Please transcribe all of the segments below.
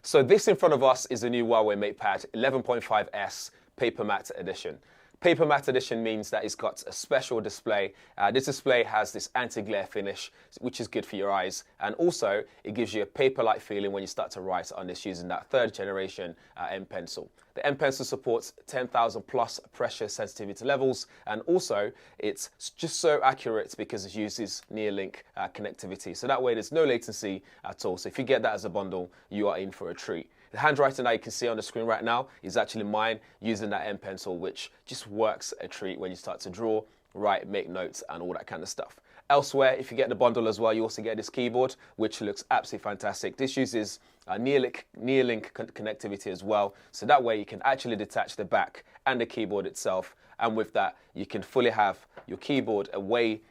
So this in front of us is the new Huawei MatePad 11.5S PaperMatte Edition. PaperMatte Edition means that it's got a special display. This display has this anti-glare finish, which is good for your eyes. And also, it gives you a paper-like feeling when you start to write on this using that third generation M Pencil. The M Pencil supports 10,000 plus pressure sensitivity levels. And also, it's just so accurate because it uses NearLink connectivity. So that way, there's no latency at all. So if you get that as a bundle, you are in for a treat. The handwriting that you can see on the screen right now is actually mine using that M Pencil, which just works a treat when you start to draw, write, make notes, and all that kind of stuff. Elsewhere, if you get the bundle as well, you also get this keyboard, which looks absolutely fantastic. This uses NearLink connectivity as well, so that way you can actually detach the back and the keyboard itself, and with that, you can fully have your keyboard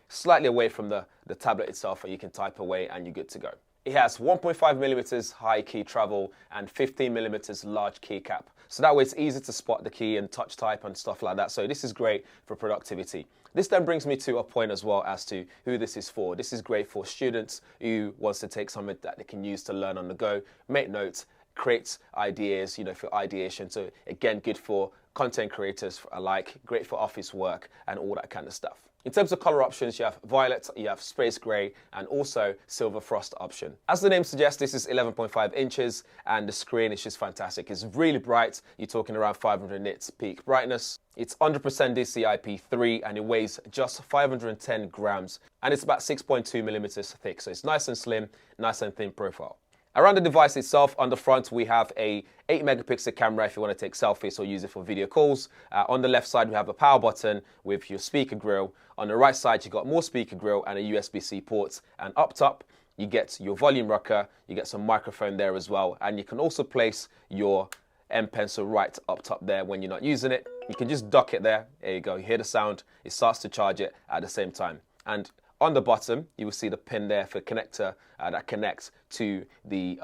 slightly away from the tablet itself, and you can type away and you're good to go. It has 1.5 millimeters high key travel and 15 millimeters large keycap. So that way it's easy to spot the key and touch type and stuff like that. So this is great for productivity. This then brings me to a point as well as to who this is for. This is great for students who wants to take something that they can use to learn on the go, make notes, create ideas, for ideation. So again, good for content creators alike, great for office work and all that kind of stuff. In terms of color options, you have violet, you have space gray, and also silver frost option. As the name suggests, this is 11.5 inches, and the screen is just fantastic. It's really bright. You're talking around 500 nits peak brightness. It's 100% DCI-P3, and it weighs just 510 grams, and it's about 6.2 millimeters thick. So it's nice and slim, nice and thin profile. Around the device itself, on the front, we have a 8 megapixel camera if you want to take selfies or use it for video calls. On the left side, we have a power button with your speaker grill. On the right side, you've got more speaker grill and a USB-C port. And up top, you get your volume rocker, you get some microphone there as well. And you can also place your M Pencil right up top there when you're not using it. You can just dock it there. There you go. You hear the sound. It starts to charge it at the same time. And on the bottom, you will see the pin there for connector that connects to the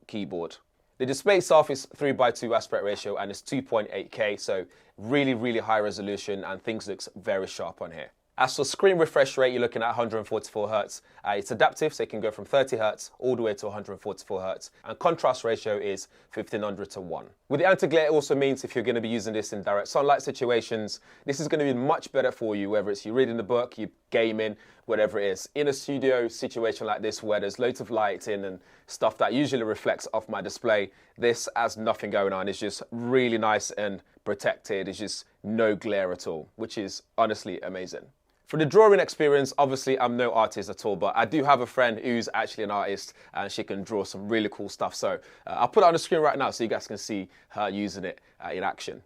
keyboard. The display itself is 3:2 aspect ratio and it's 2.8K, so really, really high resolution and things looks very sharp on here. As for screen refresh rate, you're looking at 144 Hz. It's adaptive, so it can go from 30 Hz all the way to 144 Hz. And contrast ratio is 1500 to 1. With the anti-glare, it also means if you're going to be using this in direct sunlight situations, this is going to be much better for you, whether it's you reading the book, you gaming, whatever it is. In a studio situation like this where there's loads of lighting and stuff that usually reflects off my display, this has nothing going on. It's just really nice and protected. It's just no glare at all, which is honestly amazing. For the drawing experience, obviously I'm no artist at all, but I do have a friend who's actually an artist and she can draw some really cool stuff. So I'll put it on the screen right now so you guys can see her using it in action.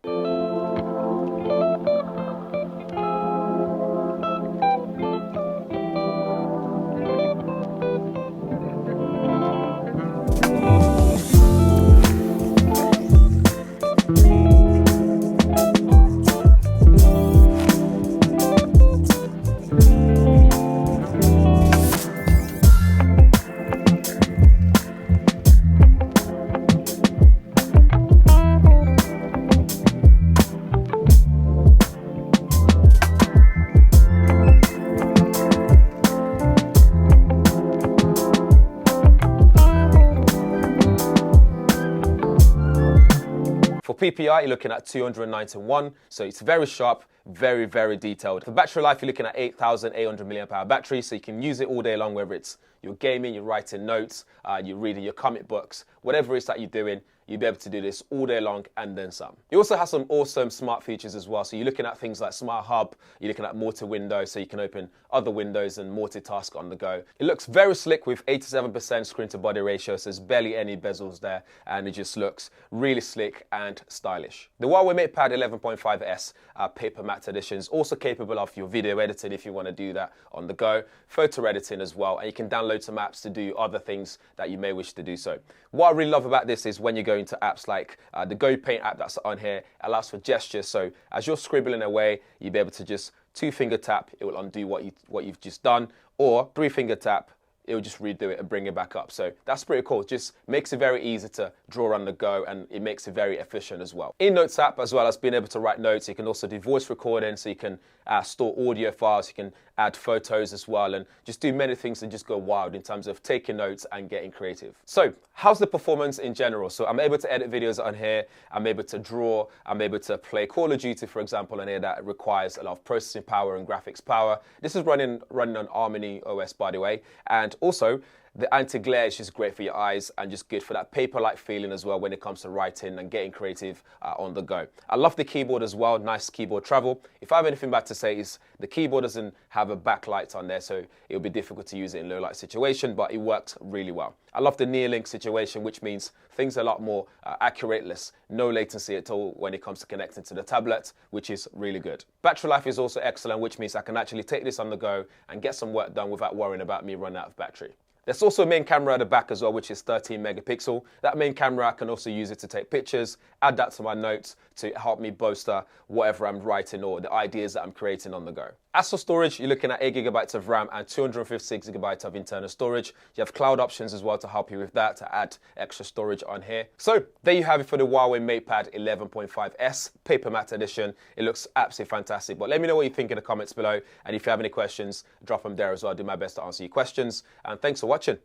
For PPI, you're looking at 291, so it's very sharp, very, very detailed. For battery life, you're looking at 8,800 mAh battery, so you can use it all day long, whether it's you're gaming, you're writing notes, you're reading your comic books, whatever it is that you're doing, you'll be able to do this all day long and then some. It also has some awesome smart features as well. So you're looking at things like Smart Hub, you're looking at multi-window, so you can open other windows and multitask on the go. It looks very slick with 87% screen to body ratio, so there's barely any bezels there, and it just looks really slick and stylish. The Huawei MatePad 11.5S PaperMatte Edition is also capable of your video editing if you want to do that on the go, photo editing as well, and you can download some apps to do other things that you may wish to do so. What I really love about this is when you go into apps like the Go Paint app that's on here, allows for gestures. So as you're scribbling away, you'll be able to just 2-finger tap, it will undo what you've just done, or 3-finger tap, it will just redo it and bring it back up. So that's pretty cool. It just makes it very easy to draw on the go, and it makes it very efficient as well. In Notes app, as well as being able to write notes, you can also do voice recording, so you can store audio files, you can add photos as well, and just do many things and just go wild in terms of taking notes and getting creative. So how's the performance in general? So I'm able to edit videos on here, I'm able to draw, I'm able to play Call of Duty, for example, on here that requires a lot of processing power and graphics power. This is running on Harmony OS, by the way, and also the anti-glare is just great for your eyes and just good for that paper-like feeling as well when it comes to writing and getting creative on the go. I love the keyboard as well, nice keyboard travel. If I have anything bad to say is the keyboard doesn't have a backlight on there, so it'll be difficult to use it in low light situation, but it works really well. I love the NearLink situation, which means things are a lot more accurate, no latency at all when it comes to connecting to the tablet, which is really good. Battery life is also excellent, which means I can actually take this on the go and get some work done without worrying about me running out of battery. There's also a main camera at the back as well, which is 13 megapixel. That main camera, I can also use it to take pictures, add that to my notes to help me bolster whatever I'm writing or the ideas that I'm creating on the go. As for storage, you're looking at 8 gigabytes of RAM and 256 gigabytes of internal storage. You have cloud options as well to help you with that, to add extra storage on here. So there you have it for the Huawei MatePad 11.5S PaperMatte Edition. It looks absolutely fantastic, but let me know what you think in the comments below. And if you have any questions, drop them there as well. I'll do my best to answer your questions. And thanks for watching.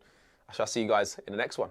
I shall see you guys in the next one.